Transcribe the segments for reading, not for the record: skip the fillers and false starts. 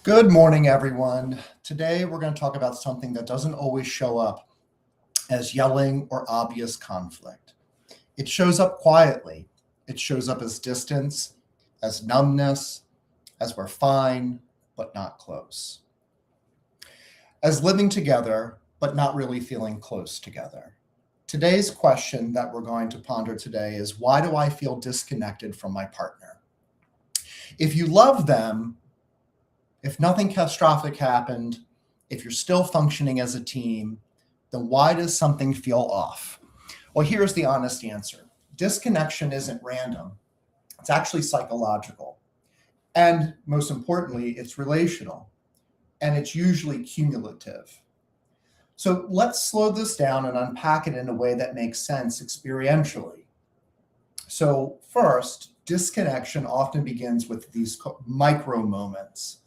Good morning, everyone. Today, we're going to talk about something that doesn't always show up as yelling or obvious conflict. It shows up quietly. It shows up as distance, as numbness, as we're fine, but not close, as living together, but not really feeling close together. Today's question that we're going to ponder today is, why do I feel disconnected from my partner? If you love them, if nothing catastrophic happened, if you're still functioning as a team, then why does something feel off? Well, here's the honest answer. Disconnection isn't random. It's actually psychological. And most importantly, it's relational. And it's usually cumulative. So let's slow this down and unpack it in a way that makes sense experientially. So first, disconnection often begins with these micro moments,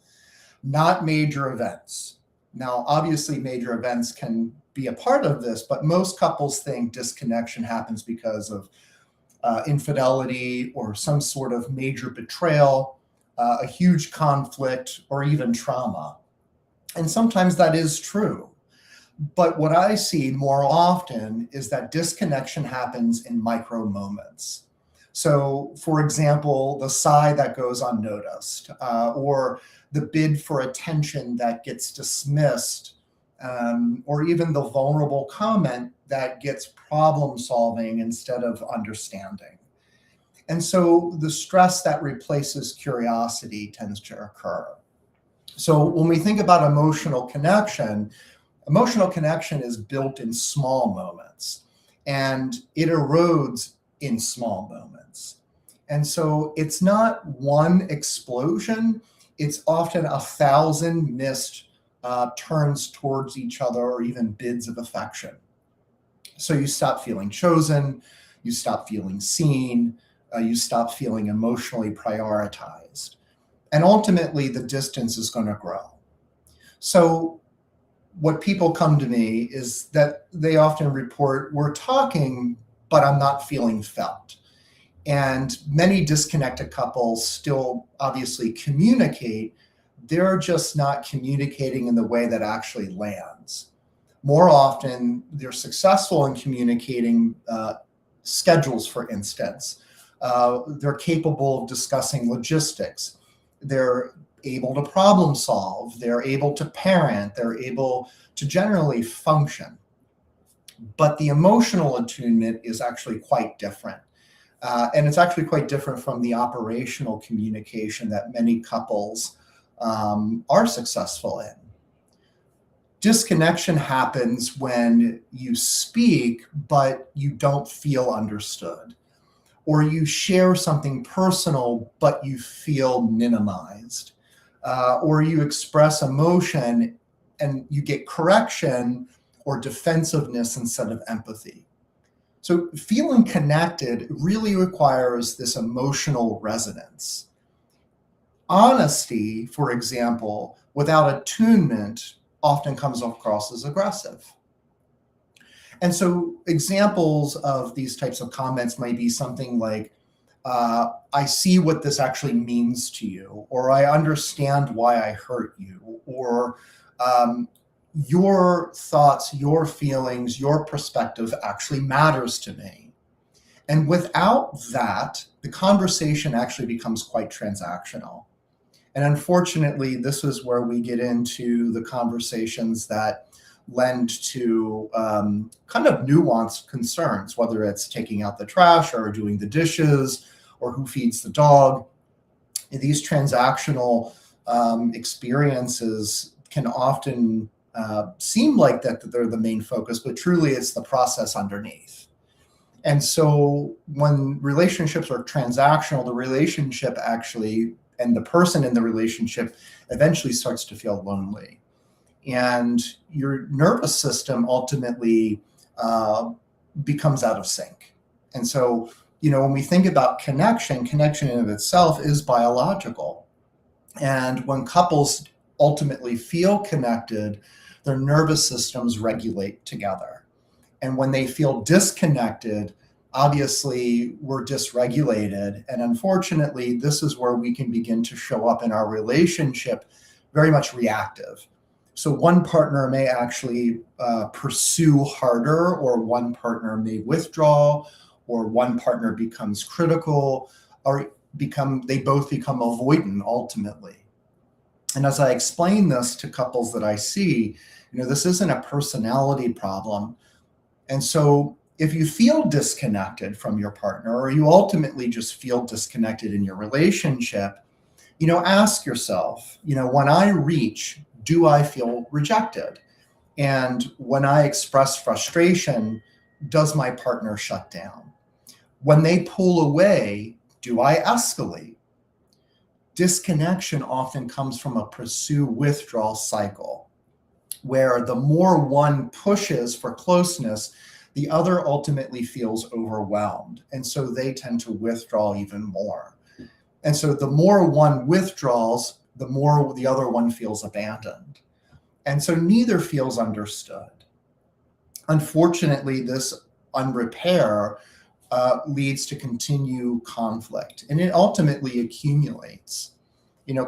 not major events. Now, obviously, major events can be a part of this, but most couples think disconnection happens because of infidelity or some sort of major betrayal, a huge conflict, or even trauma. And sometimes that is true. But what I see more often is that disconnection happens in micro moments. So, for example, the sigh that goes unnoticed, or the bid for attention that gets dismissed, or even the vulnerable comment that gets problem solving instead of understanding. And so the stress that replaces curiosity tends to occur. So when we think about emotional connection is built in small moments and it erodes in small moments. And so it's not one explosion, it's often 1,000 missed turns towards each other or even bids of affection. So you stop feeling chosen, you stop feeling seen, you stop feeling emotionally prioritized. And ultimately, the distance is going to grow. So what people come to me is that they often report, we're talking, but I'm not feeling felt. And many disconnected couples still obviously communicate. They're just not communicating in the way that actually lands. More often, they're successful in communicating schedules, for instance. They're capable of discussing logistics. They're able to problem solve. They're able to parent. They're able to generally function. But the emotional attunement is actually quite different. And it's actually quite different from the operational communication that many couples are successful in. Disconnection happens when you speak, but you don't feel understood, or you share something personal, but you feel minimized, or you express emotion and you get correction or defensiveness instead of empathy. So feeling connected really requires this emotional resonance. Honesty, for example, without attunement often comes across as aggressive. And so examples of these types of comments might be something like, I see what this actually means to you, or I understand why I hurt you, or your thoughts, your feelings, your perspective actually matters to me. And without that, the conversation actually becomes quite transactional. And unfortunately, this is where we get into the conversations that lend to kind of nuanced concerns, whether it's taking out the trash or doing the dishes or who feeds the dog. These transactional experiences can often seem like that they're the main focus, but truly it's the process underneath. And so when relationships are transactional, the relationship actually, and the person in the relationship eventually starts to feel lonely. And your nervous system ultimately becomes out of sync. And so, when we think about connection in of itself is biological. And when couples ultimately feel connected, their nervous systems regulate together. And when they feel disconnected, obviously we're dysregulated. And unfortunately, this is where we can begin to show up in our relationship very much reactive. So one partner may actually pursue harder, or one partner may withdraw, or one partner becomes critical, or they both become avoidant ultimately. And as I explain this to couples that I see, this isn't a personality problem. And so if you feel disconnected from your partner, or you ultimately just feel disconnected in your relationship, ask yourself, when I reach, do I feel rejected? And when I express frustration, does my partner shut down? When they pull away, do I escalate? Disconnection often comes from a pursue-withdrawal cycle, where the more one pushes for closeness, the other ultimately feels overwhelmed. And so they tend to withdraw even more. And so the more one withdraws, the more the other one feels abandoned. And so neither feels understood. Unfortunately, this unrepair leads to continued conflict, and it ultimately accumulates.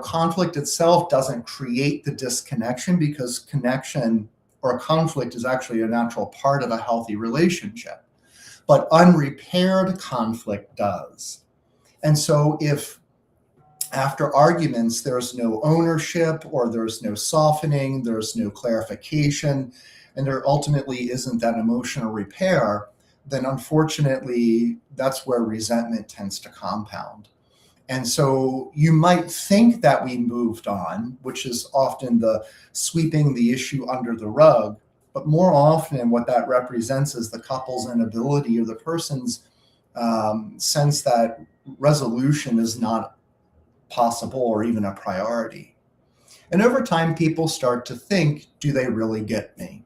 Conflict itself doesn't create the disconnection, because connection or conflict is actually a natural part of a healthy relationship. But unrepaired conflict does. And so if after arguments there's no ownership, or there's no softening, there's no clarification, and there ultimately isn't that emotional repair, then unfortunately that's where resentment tends to compound. And so you might think that we moved on, which is often the sweeping the issue under the rug, but more often what that represents is the couple's inability, or the person's sense that resolution is not possible or even a priority. And over time, people start to think, do they really get me?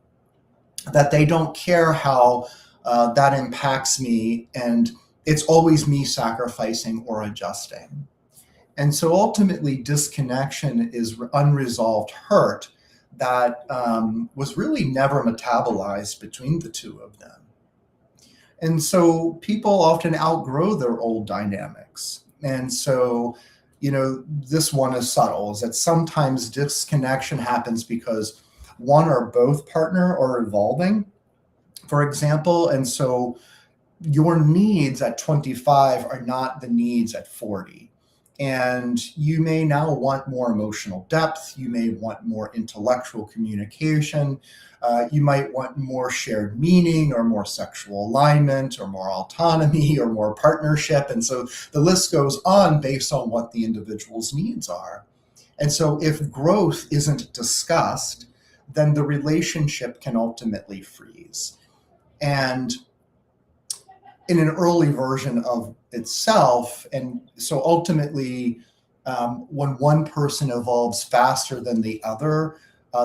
That they don't care how that impacts me, and it's always me sacrificing or adjusting. And so ultimately, disconnection is unresolved hurt that was really never metabolized between the two of them. And so people often outgrow their old dynamics. And so, this one is subtle, is that sometimes disconnection happens because one or both partner are evolving, for example. And so your needs at 25 are not the needs at 40. And you may now want more emotional depth. You may want more intellectual communication. You might want more shared meaning, or more sexual alignment, or more autonomy, or more partnership. And so the list goes on based on what the individual's needs are. And so if growth isn't discussed, then the relationship can ultimately freeze. And in an early version of itself. And so ultimately, when one person evolves faster than the other,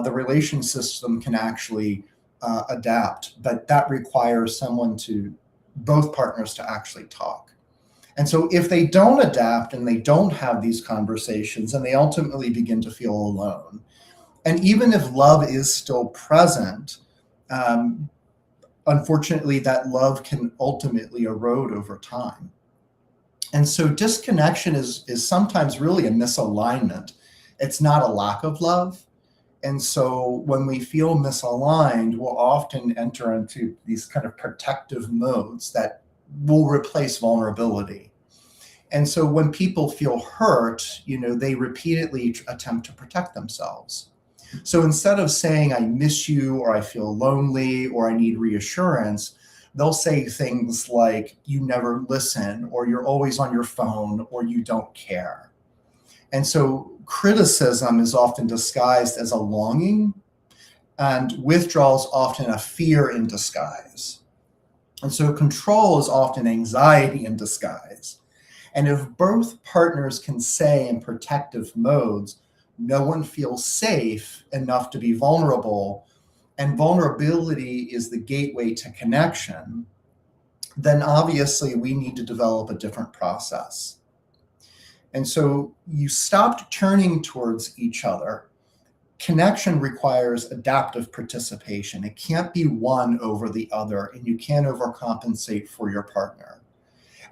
the relation system can actually adapt, but that requires both partners to actually talk. And so if they don't adapt and they don't have these conversations, then they ultimately begin to feel alone. And even if love is still present, unfortunately, that love can ultimately erode over time. And so disconnection is sometimes really a misalignment. It's not a lack of love. And so when we feel misaligned, we'll often enter into these kind of protective modes that will replace vulnerability. And so when people feel hurt, they repeatedly attempt to protect themselves. So instead of saying, I miss you, or I feel lonely, or I need reassurance, they'll say things like, you never listen, or you're always on your phone, or you don't care. And so criticism is often disguised as a longing, and withdrawal is often a fear in disguise. And so control is often anxiety in disguise. And if both partners can say in protective modes, no one feels safe enough to be vulnerable, and vulnerability is the gateway to connection, then obviously we need to develop a different process. And so you stopped turning towards each other. Connection requires adaptive participation. It can't be one over the other, and you can't overcompensate for your partner.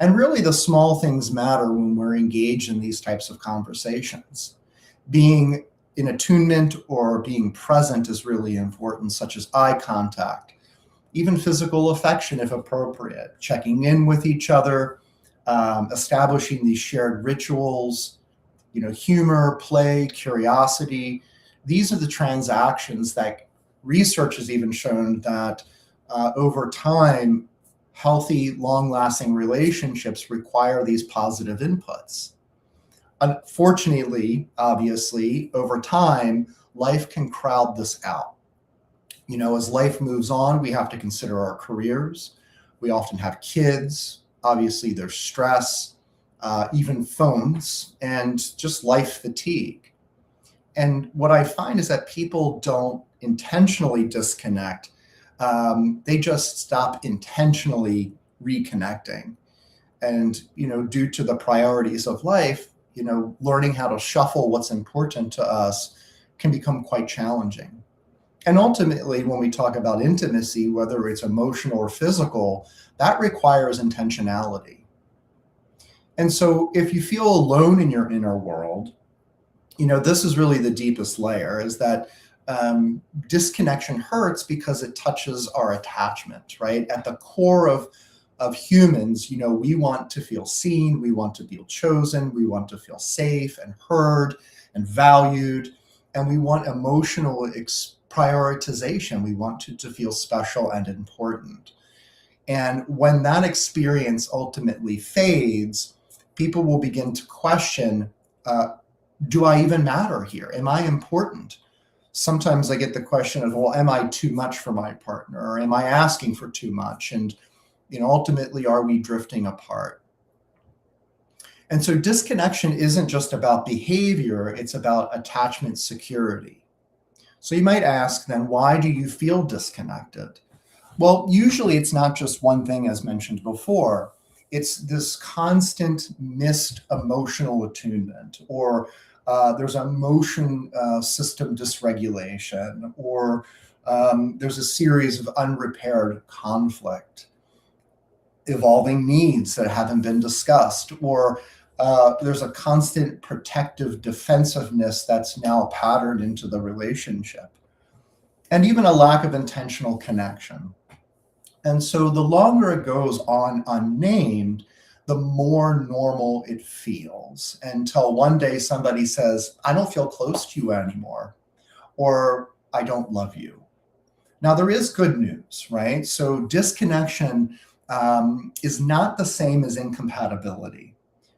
And really, the small things matter when we're engaged in these types of conversations. Being in attunement or being present is really important, such as eye contact, even physical affection if appropriate, checking in with each other, establishing these shared rituals, humor, play, curiosity. These are the transactions that research has even shown that over time, healthy, long-lasting relationships require these positive inputs. Unfortunately, obviously, over time, life can crowd this out. As life moves on, we have to consider our careers. We often have kids. Obviously, there's stress, even phones, and just life fatigue. And what I find is that people don't intentionally disconnect. They just stop intentionally reconnecting. And, due to the priorities of life, learning how to shuffle what's important to us can become quite challenging. And ultimately, when we talk about intimacy, whether it's emotional or physical, that requires intentionality. And so if you feel alone in your inner world, this is really the deepest layer, is that disconnection hurts because it touches our attachment, right? At the core of humans, we want to feel seen, we want to feel chosen, we want to feel safe and heard and valued, and we want emotional prioritization. We want to feel special and important. And when that experience ultimately fades, people will begin to question, do I even matter here? Am I important? Sometimes I get the question of, well, am I too much for my partner? Or am I asking for too much? And, ultimately, are we drifting apart? And so disconnection isn't just about behavior, it's about attachment security. So you might ask then, why do you feel disconnected? Well, usually it's not just one thing, as mentioned before. It's this constant missed emotional attunement, or there's emotion system dysregulation, or there's a series of unrepaired conflict, evolving needs that haven't been discussed, or there's a constant protective defensiveness that's now patterned into the relationship, and even a lack of intentional connection. And so the longer it goes on unnamed, the more normal it feels, until one day somebody says, I don't feel close to you anymore, or I don't love you. Now, there is good news, right? So disconnection is not the same as incompatibility.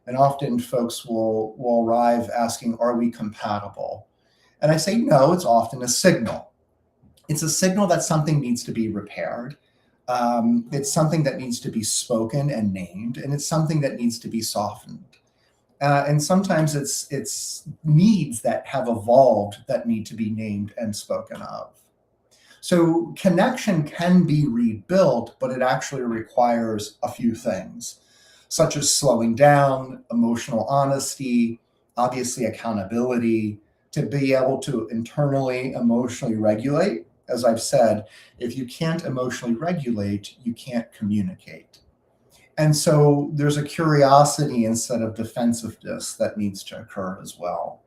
And often folks will arrive asking, are we compatible? And I say, no, it's often a signal. It's a signal that something needs to be repaired. It's something that needs to be spoken and named, and it's something that needs to be softened. And sometimes it's needs that have evolved that need to be named and spoken of. So connection can be rebuilt, but it actually requires a few things, such as slowing down, emotional honesty, obviously accountability, to be able to internally emotionally regulate. As I've said, if you can't emotionally regulate, you can't communicate. And so there's a curiosity instead of defensiveness that needs to occur as well.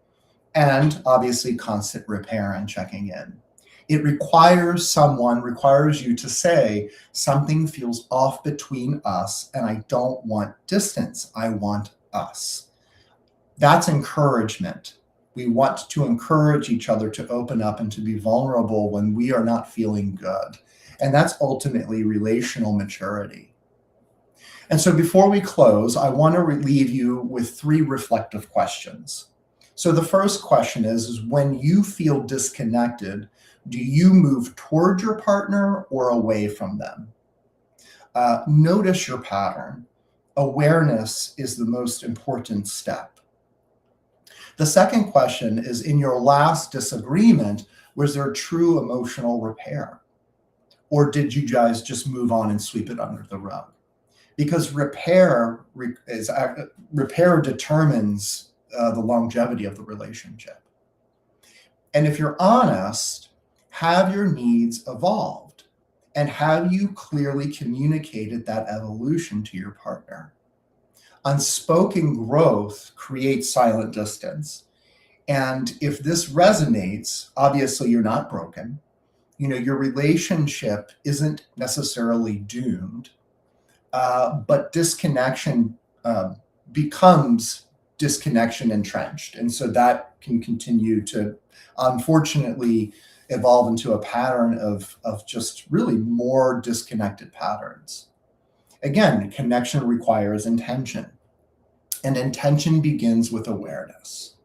And obviously constant repair and checking in. It requires you to say, something feels off between us and I don't want distance. I want us. That's encouragement. We want to encourage each other to open up and to be vulnerable when we are not feeling good. And that's ultimately relational maturity. And so before we close, I want to leave you with 3 reflective questions. So the first question is when you feel disconnected, do you move toward your partner or away from them? Notice your pattern. Awareness is the most important step. The second question is, in your last disagreement, was there true emotional repair? Or did you guys just move on and sweep it under the rug? Because repair determines the longevity of the relationship. And if you're honest, have your needs evolved? And have you clearly communicated that evolution to your partner? Unspoken growth creates silent distance. And if this resonates, obviously you're not broken. Your relationship isn't necessarily doomed, but disconnection becomes disconnection entrenched. And so that can continue to, unfortunately, evolve into a pattern of just really more disconnected patterns. Again, connection requires intention, and intention begins with awareness.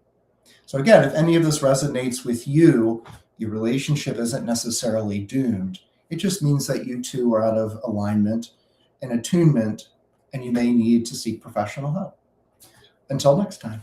So again, if any of this resonates with you, your relationship isn't necessarily doomed. It just means that you two are out of alignment and attunement, and you may need to seek professional help. Until next time.